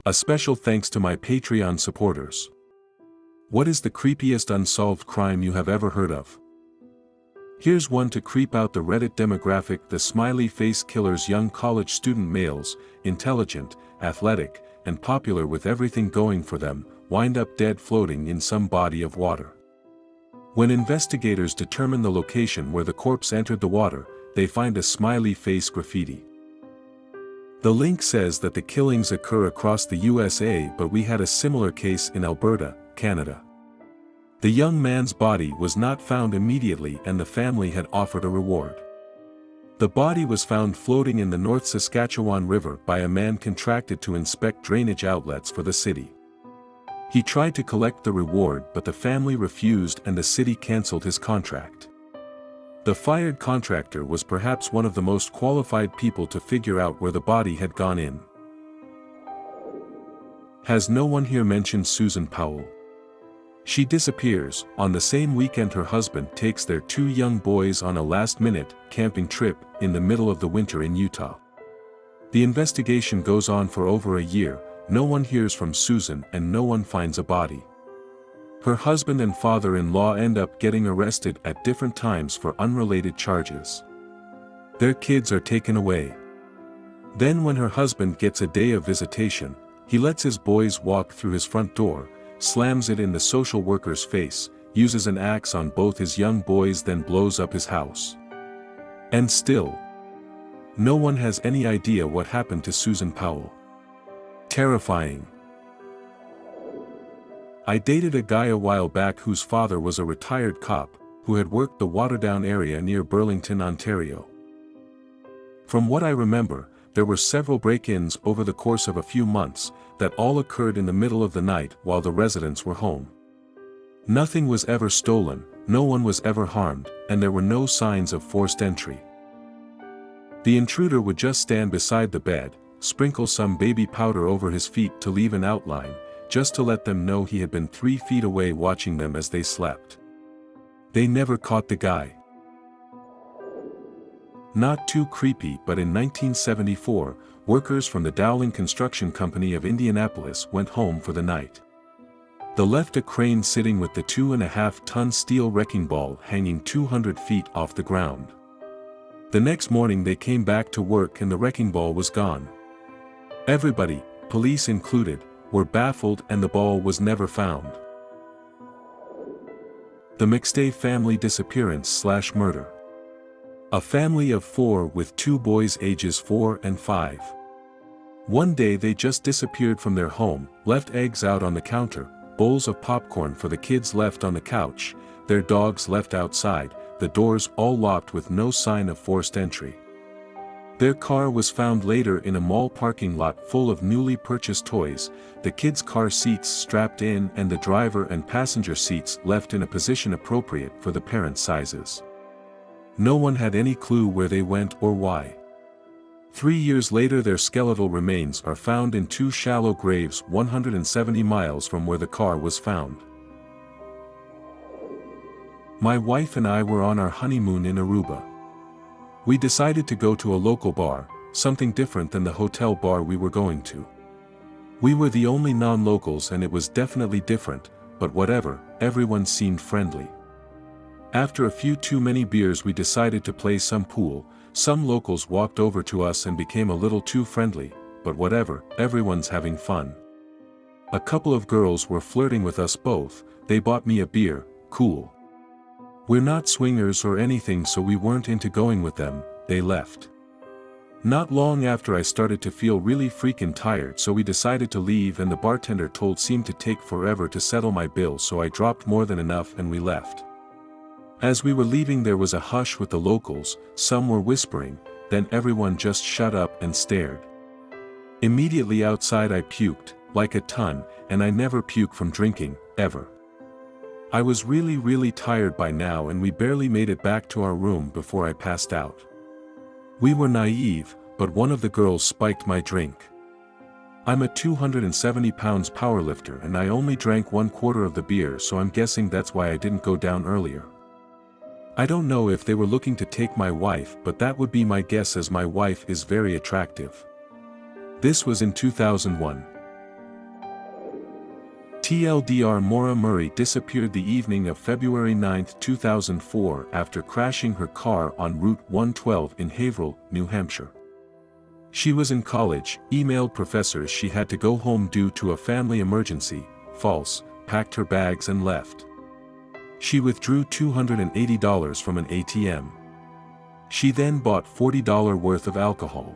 A special thanks to my Patreon supporters. What is the creepiest unsolved crime you have ever heard of? Here's one to creep out the Reddit demographic: the smiley face killers. Young college student males, intelligent, athletic, and popular with everything going for them, wind up dead floating in some body of water. When investigators determine the location where the corpse entered the water, they find a smiley face graffiti. The link says that the killings occur across the USA, but we had a similar case in Alberta, Canada. The young man's body was not found immediately and the family had offered a reward. The body was found floating in the North Saskatchewan River by a man contracted to inspect drainage outlets for the city. He tried to collect the reward, but the family refused and the city cancelled his contract. The fired contractor was perhaps one of the most qualified people to figure out where the body had gone in. Has no one here mentioned Susan Powell? She disappears. On the same weekend her husband takes their 2 young boys on a last-minute camping trip in the middle of the winter in Utah. The investigation goes on for over a year, no one hears from Susan and no one finds a body. Her husband and father-in-law end up getting arrested at different times for unrelated charges. Their kids are taken away. Then when her husband gets a day of visitation, he lets his boys walk through his front door, slams it in the social worker's face, uses an axe on both his young boys, then blows up his house. And still, no one has any idea what happened to Susan Powell. Terrifying. I dated a guy a while back whose father was a retired cop, who had worked the Waterdown area near Burlington, Ontario. From what I remember, there were several break-ins over the course of a few months, that all occurred in the middle of the night while the residents were home. Nothing was ever stolen, no one was ever harmed, and there were no signs of forced entry. The intruder would just stand beside the bed, sprinkle some baby powder over his feet to leave an outline, just to let them know he had been 3 feet away watching them as they slept. They never caught the guy. Not too creepy, but in 1974, workers from the Dowling Construction Company of Indianapolis went home for the night. They left a crane sitting with the 2.5-ton steel wrecking ball hanging 200 feet off the ground. The next morning they came back to work and the wrecking ball was gone. Everybody, police included, were baffled and the ball was never found. The McStay family disappearance/murder. A family of 4 with 2 boys ages 4 and 5. One day they just disappeared from their home, left eggs out on the counter, bowls of popcorn for the kids left on the couch, their dogs left outside, the doors all locked with no sign of forced entry. Their car was found later in a mall parking lot full of newly purchased toys, the kids' car seats strapped in and the driver and passenger seats left in a position appropriate for the parents' sizes. No one had any clue where they went or why. 3 years later their skeletal remains are found in 2 shallow graves 170 miles from where the car was found. My wife and I were on our honeymoon in Aruba. We decided to go to a local bar, something different than the hotel bar we were going to. We were the only non-locals and it was definitely different, but whatever, everyone seemed friendly. After a few too many beers we decided to play some pool. Some locals walked over to us and became a little too friendly, but whatever, everyone's having fun. A couple of girls were flirting with us both, they bought me a beer, cool. We're not swingers or anything so we weren't into going with them, they left. Not long after I started to feel really freaking tired so we decided to leave and the bartender seemed to take forever to settle my bill so I dropped more than enough and we left. As we were leaving there was a hush with the locals, some were whispering, then everyone just shut up and stared. Immediately outside I puked, like a ton, and I never puke from drinking, ever. I was really tired by now and we barely made it back to our room before I passed out. We were naive, but one of the girls spiked my drink. I'm a 270 pounds powerlifter and I only drank 1/4 of the beer so I'm guessing that's why I didn't go down earlier. I don't know if they were looking to take my wife but that would be my guess as my wife is very attractive. This was in 2001. TLDR Maura Murray disappeared the evening of February 9, 2004 after crashing her car on Route 112 in Haverhill, New Hampshire. She was in college, emailed professors she had to go home due to a family emergency, false, packed her bags and left. She withdrew $280 from an ATM. She then bought $40 worth of alcohol.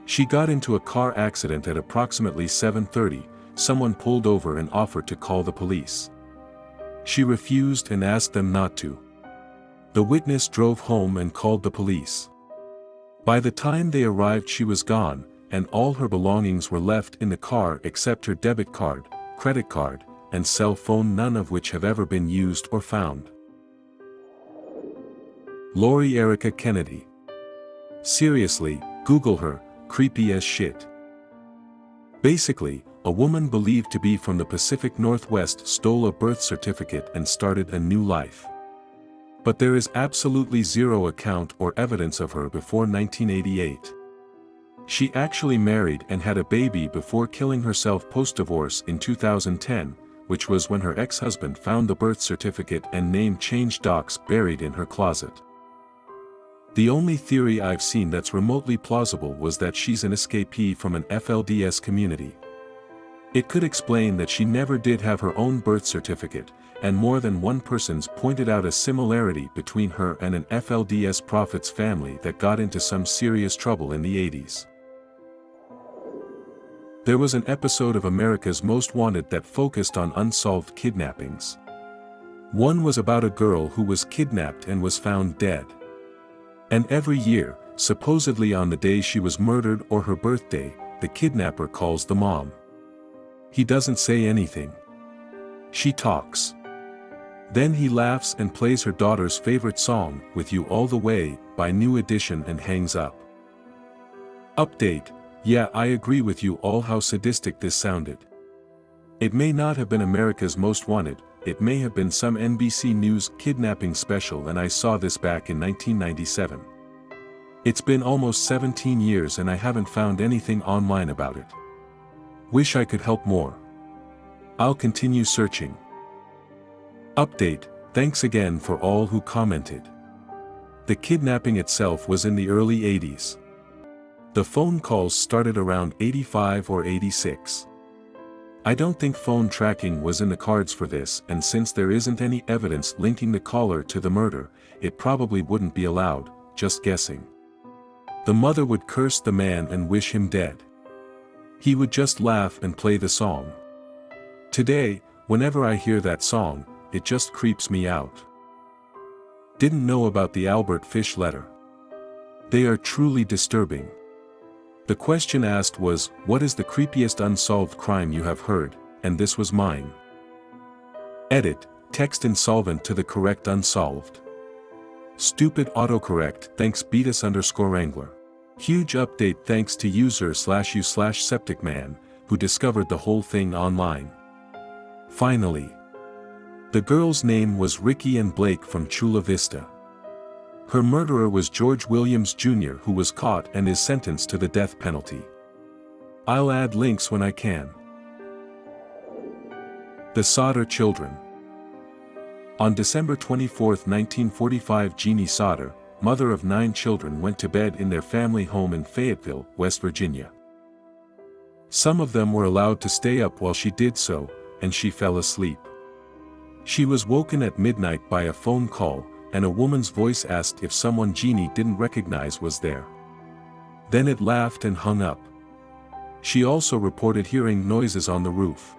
She got into a car accident at approximately 7:30. Someone pulled over and offered to call the police. She refused and asked them not to. The witness drove home and called the police. By the time they arrived, she was gone, and all her belongings were left in the car except her debit card, credit card, and cell phone, none of which have ever been used or found. Lori Erica Kennedy. Seriously, Google her, creepy as shit. Basically, a woman believed to be from the Pacific Northwest stole a birth certificate and started a new life. But there is absolutely zero account or evidence of her before 1988. She actually married and had a baby before killing herself post-divorce in 2010, which was when her ex-husband found the birth certificate and name change docs buried in her closet. The only theory I've seen that's remotely plausible was that she's an escapee from an FLDS community. It could explain that she never did have her own birth certificate, and more than one person's pointed out a similarity between her and an FLDS prophet's family that got into some serious trouble in the 80s. There was an episode of America's Most Wanted that focused on unsolved kidnappings. One was about a girl who was kidnapped and was found dead. And every year, supposedly on the day she was murdered or her birthday, the kidnapper calls the mom. He doesn't say anything. She talks. Then he laughs and plays her daughter's favorite song, With You All the Way, by New Edition, and hangs up. Update: yeah, I agree with you all how sadistic this sounded. It may not have been America's Most Wanted, it may have been some NBC News kidnapping special, and I saw this back in 1997. It's been almost 17 years and I haven't found anything online about it. Wish I could help more. I'll continue searching. Update: thanks again for all who commented. The kidnapping itself was in the early 80s. The phone calls started around 85 or 86. I don't think phone tracking was in the cards for this, and since there isn't any evidence linking the caller to the murder, it probably wouldn't be allowed, just guessing. The mother would curse the man and wish him dead. He would just laugh and play the song. Today, whenever I hear that song, it just creeps me out. Didn't know about the Albert Fish letter. They are truly disturbing. The question asked was, what is the creepiest unsolved crime you have heard, and this was mine. Edit: text insolvent to the correct unsolved. Stupid autocorrect, thanks Beatus_Wrangler. Huge update thanks to user/u/septicman, who discovered the whole thing online. Finally. The girl's name was Ricky Ann Blake from Chula Vista. Her murderer was George Williams Jr., who was caught and is sentenced to the death penalty. I'll add links when I can. The Sauter Children. On December 24, 1945, Jeannie Sauter, mother of 9 children, went to bed in their family home in Fayetteville, West Virginia. Some of them were allowed to stay up while she did so, and she fell asleep. She was woken at midnight by a phone call, and a woman's voice asked if someone Jeannie didn't recognize was there. Then it laughed and hung up. She also reported hearing noises on the roof.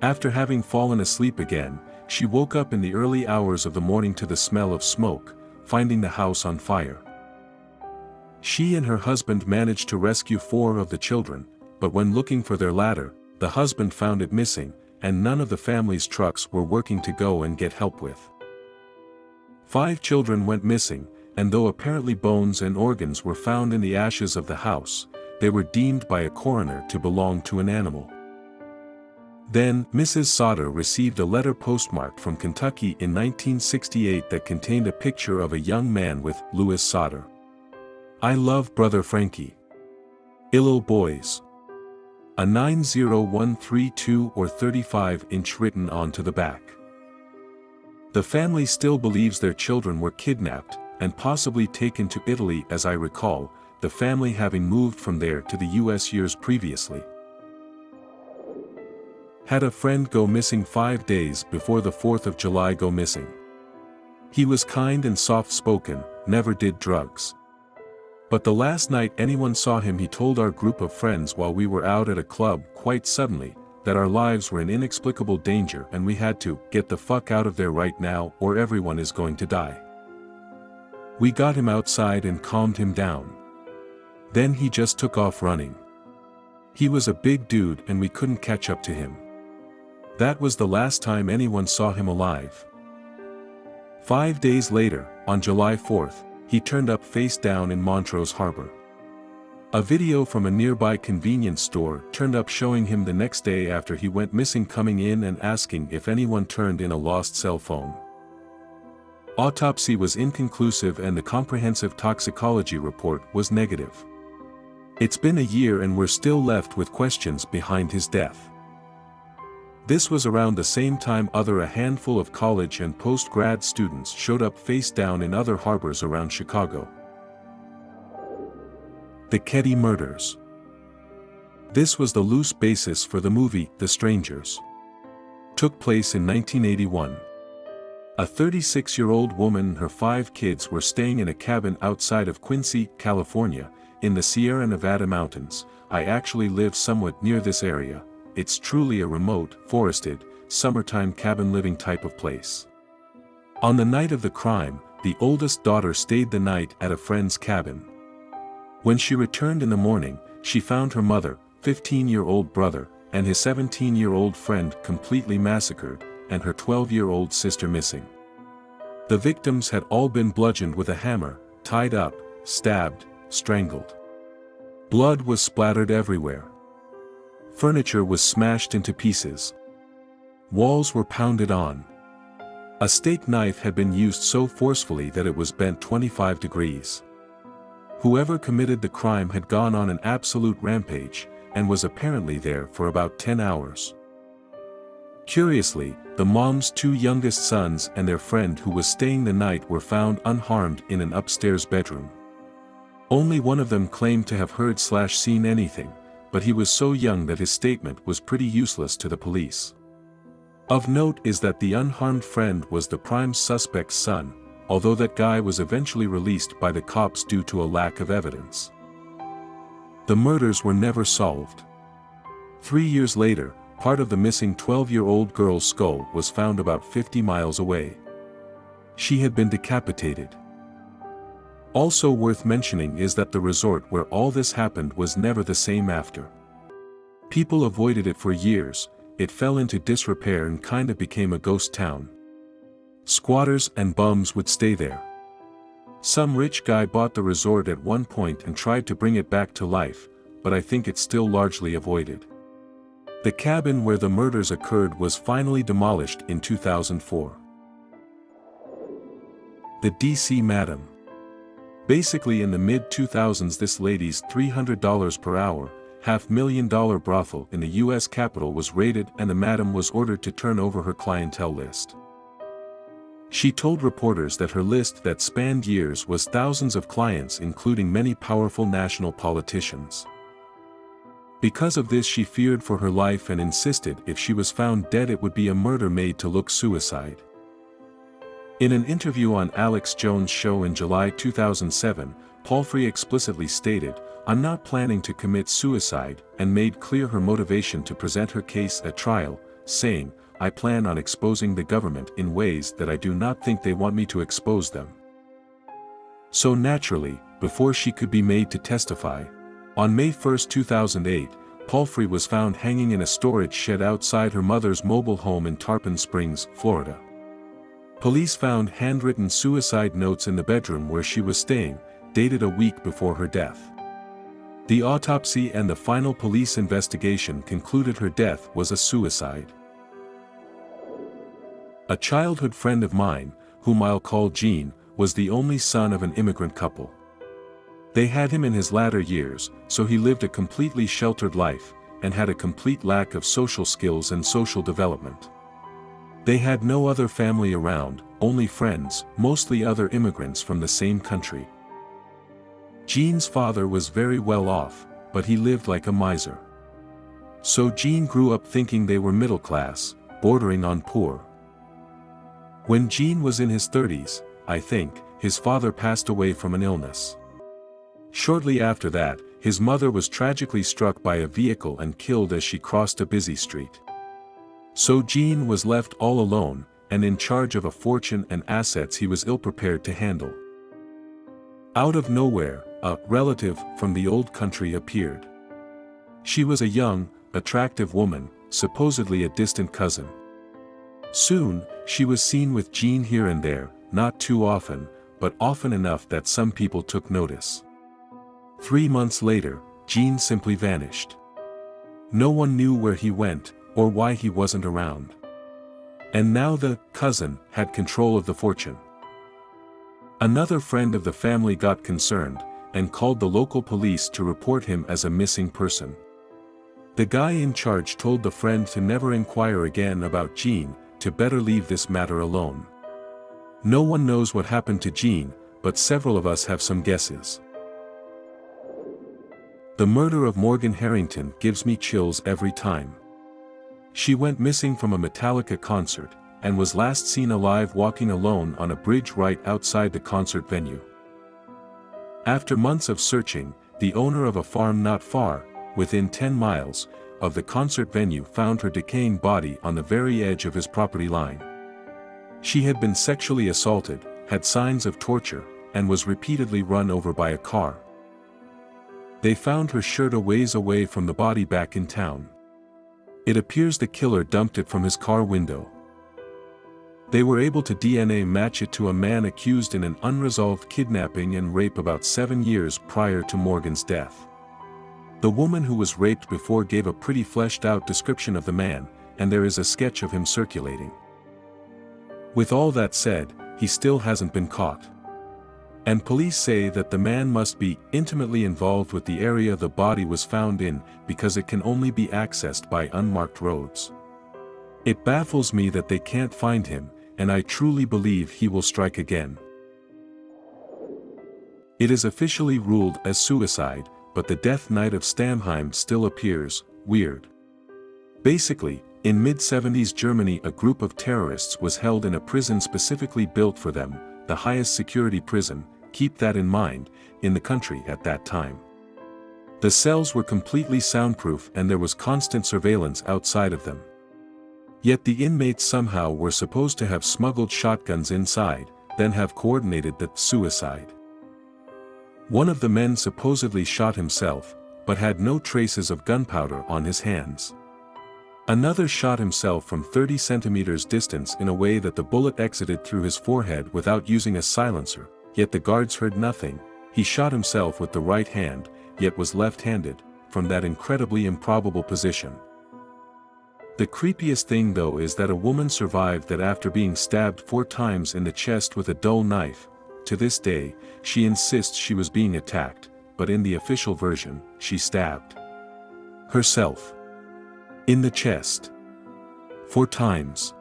After having fallen asleep again, she woke up in the early hours of the morning to the smell of smoke, finding the house on fire. She and her husband managed to rescue 4 of the children, but when looking for their ladder, the husband found it missing, and none of the family's trucks were working to go and get help with. 5 children went missing, and though apparently bones and organs were found in the ashes of the house, they were deemed by a coroner to belong to an animal. Then, Mrs. Sauter received a letter postmarked from Kentucky in 1968 that contained a picture of a young man with Louis Sauter. I love Brother Frankie. Illo boys. a 90132 or 35-inch written onto the back. The family still believes their children were kidnapped, and possibly taken to Italy, as I recall, the family having moved from there to the US years previously. Had a friend go missing 5 days before the 4th of July go missing. He was kind and soft-spoken, never did drugs. But the last night anyone saw him, he told our group of friends while we were out at a club quite suddenly, that our lives were in inexplicable danger and we had to get the fuck out of there right now or everyone is going to die. We got him outside and calmed him down. Then he just took off running. He was a big dude and we couldn't catch up to him. That was the last time anyone saw him alive. 5 days later, on July 4th, he turned up face down in Montrose Harbor. A video from a nearby convenience store turned up showing him the next day after he went missing, coming in and asking if anyone turned in a lost cell phone. Autopsy was inconclusive and the comprehensive toxicology report was negative. It's been a year and we're still left with questions behind his death. This was around the same time a handful of college and post-grad students showed up face down in other harbors around Chicago. The Ketty murders. This was the loose basis for the movie The Strangers. Took place in 1981. A 36-year-old woman and her 5 kids were staying in a cabin outside of Quincy, California, in the Sierra Nevada mountains. I actually live somewhat near this area. It's truly a remote, forested, summertime cabin living type of place. On the night of the crime, the oldest daughter stayed the night at a friend's cabin. When she returned in the morning, she found her mother, 15-year-old brother, and his 17-year-old friend completely massacred, and her 12-year-old sister missing. The victims had all been bludgeoned with a hammer, tied up, stabbed, strangled. Blood was splattered everywhere. Furniture was smashed into pieces. Walls were pounded on. A steak knife had been used so forcefully that it was bent 25 degrees. Whoever committed the crime had gone on an absolute rampage, and was apparently there for about 10 hours. Curiously, the mom's 2 youngest sons and their friend who was staying the night were found unharmed in an upstairs bedroom. Only one of them claimed to have heard/seen anything, but he was so young that his statement was pretty useless to the police. Of note is that the unharmed friend was the prime suspect's son, although that guy was eventually released by the cops due to a lack of evidence. The murders were never solved. 3 years later, part of the missing 12-year-old girl's skull was found about 50 miles away. She had been decapitated. Also worth mentioning is that the resort where all this happened was never the same after. People avoided it for years. It fell into disrepair and kinda became a ghost town. Squatters and bums would stay there. Some rich guy bought the resort at one point and tried to bring it back to life, but I think it's still largely avoided. The cabin where the murders occurred was finally demolished in 2004. The DC Madam. Basically in the mid-2000s this lady's $300 per hour, $500,000 brothel in the US Capitol was raided and the madam was ordered to turn over her clientele list. She told reporters that her list that spanned years was thousands of clients including many powerful national politicians. Because of this she feared for her life and insisted if she was found dead it would be a murder made to look suicide. In an interview on Alex Jones' show in July 2007, Palfrey explicitly stated, "I'm not planning to commit suicide," and made clear her motivation to present her case at trial, saying, "I plan on exposing the government in ways that I do not think they want me to expose them." So naturally, before she could be made to testify, on May 1, 2008, Palfrey was found hanging in a storage shed outside her mother's mobile home in Tarpon Springs, Florida. Police found handwritten suicide notes in the bedroom where she was staying, dated a week before her death. The autopsy and the final police investigation concluded her death was a suicide. A childhood friend of mine, whom I'll call Gene, was the only son of an immigrant couple. They had him in his latter years, so he lived a completely sheltered life, and had a complete lack of social skills and social development. They had no other family around, only friends, mostly other immigrants from the same country. Jean's father was very well off, but he lived like a miser. So Jean grew up thinking they were middle class, bordering on poor. When Jean was in his 30s, I think, his father passed away from an illness. Shortly after that, his mother was tragically struck by a vehicle and killed as she crossed a busy street. So Jean was left all alone, and in charge of a fortune and assets he was ill-prepared to handle. Out of nowhere, a relative from the old country appeared. She was a young, attractive woman, supposedly a distant cousin. Soon, she was seen with Jean here and there, not too often, but often enough that some people took notice. 3 months later, Jean simply vanished. No one knew where he went, or why he wasn't around. And now the cousin had control of the fortune. Another friend of the family got concerned, and called the local police to report him as a missing person. The guy in charge told the friend to never inquire again about Jean, to better leave this matter alone. No one knows what happened to Jean, but several of us have some guesses. The murder of Morgan Harrington gives me chills every time. She went missing from a Metallica concert, and was last seen alive walking alone on a bridge right outside the concert venue. After months of searching, the owner of a farm not far, within 10 miles, of the concert venue found her decaying body on the very edge of his property line. She had been sexually assaulted, had signs of torture, and was repeatedly run over by a car. They found her shirt a ways away from the body back in town. It appears the killer dumped it from his car window. They were able to DNA match it to a man accused in an unresolved kidnapping and rape about 7 years prior to Morgan's death. The woman who was raped before gave a pretty fleshed-out description of the man, and there is a sketch of him circulating. With all that said, he still hasn't been caught. And police say that the man must be intimately involved with the area the body was found in, because it can only be accessed by unmarked roads. It baffles me that they can't find him, and I truly believe he will strike again. It is officially ruled as suicide, but the death night of Stamheim still appears weird. Basically, in mid-70s Germany a group of terrorists was held in a prison specifically built for them, the highest security prison, keep that in mind, in the country at that time. The cells were completely soundproof and there was constant surveillance outside of them. Yet the inmates somehow were supposed to have smuggled shotguns inside, then have coordinated the suicide. One of the men supposedly shot himself, but had no traces of gunpowder on his hands. Another shot himself from 30 centimeters distance in a way that the bullet exited through his forehead without using a silencer, yet the guards heard nothing. He shot himself with the right hand, yet was left-handed, from that incredibly improbable position. The creepiest thing though is that a woman survived that after being stabbed 4 times in the chest with a dull knife. To this day, she insists she was being attacked, but in the official version, she stabbed herself in the chest 4 times.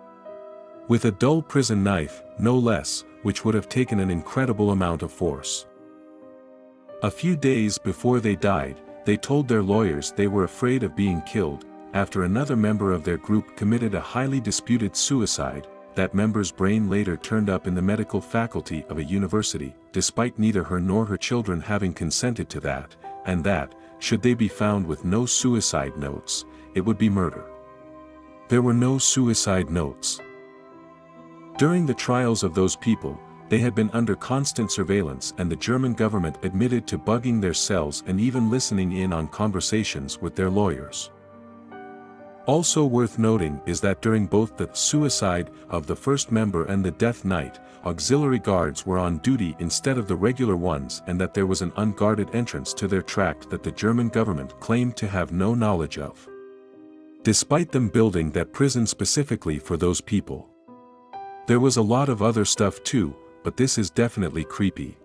With a dull prison knife, no less, which would have taken an incredible amount of force. A few days before they died, they told their lawyers they were afraid of being killed, after another member of their group committed a highly disputed suicide. That member's brain later turned up in the medical faculty of a university, despite neither her nor her children having consented to that, and that, should they be found with no suicide notes, it would be murder. There were no suicide notes. During the trials of those people, they had been under constant surveillance and the German government admitted to bugging their cells and even listening in on conversations with their lawyers. Also worth noting is that during both the suicide of the first member and the death night, auxiliary guards were on duty instead of the regular ones and that there was an unguarded entrance to their tract that the German government claimed to have no knowledge of. Despite them building that prison specifically for those people. There was a lot of other stuff too, but this is definitely creepy.